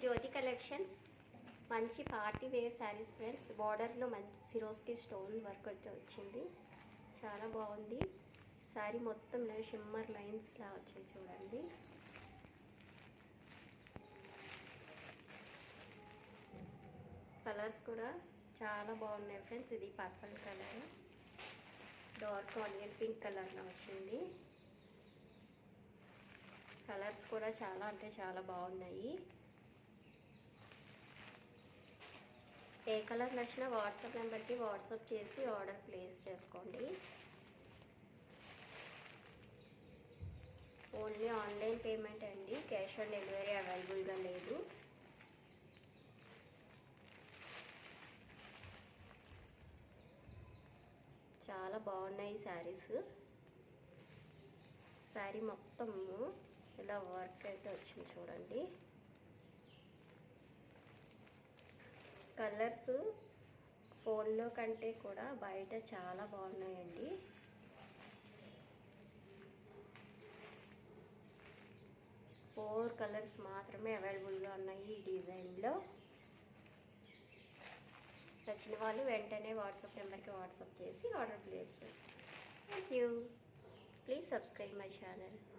జ్యోతి collections మంచి party wear saris friends. బార్డర్లో మంచి సిరోస్కి స్టోన్ వర్క్ అయితే వచ్చింది, చాలా బాగుంది. శారీ మొత్తం షిమ్మర్ లైన్స్లా వచ్చాయి చూడండి. కలర్స్ కూడా చాలా బాగున్నాయి ఫ్రెండ్స్. ఇది purple colour, dark onion pink కలర్లో వచ్చింది. కలర్స్ కూడా చాలా అంటే చాలా బాగున్నాయి. ఏ కలర్ నచ్చినా వాట్సాప్ నెంబర్కి వాట్సాప్ చేసి ఆర్డర్ ప్లేస్ చేసుకోండి. ఓన్లీ ఆన్లైన్ పేమెంట్ అండి, క్యాష్ ఆన్ డెలివరీ అవైలబుల్గా లేదు. చాలా బాగున్నాయి శారీస్. శారీ మొత్తము ఇలా వర్క్ అయితే వచ్చింది చూడండి. కలర్స్ ఫోన్లో కంటే కూడా బయట చాలా బాగున్నాయండి. ఫోర్ కలర్స్ మాత్రమే అవైలబుల్గా ఉన్నాయి ఈ డిజైన్లో. నచ్చిన వాళ్ళు వెంటనే వాట్సాప్ నెంబర్కి వాట్సాప్ చేసి ఆర్డర్ ప్లేస్ చేస్తారు. Thank you. Please subscribe my channel.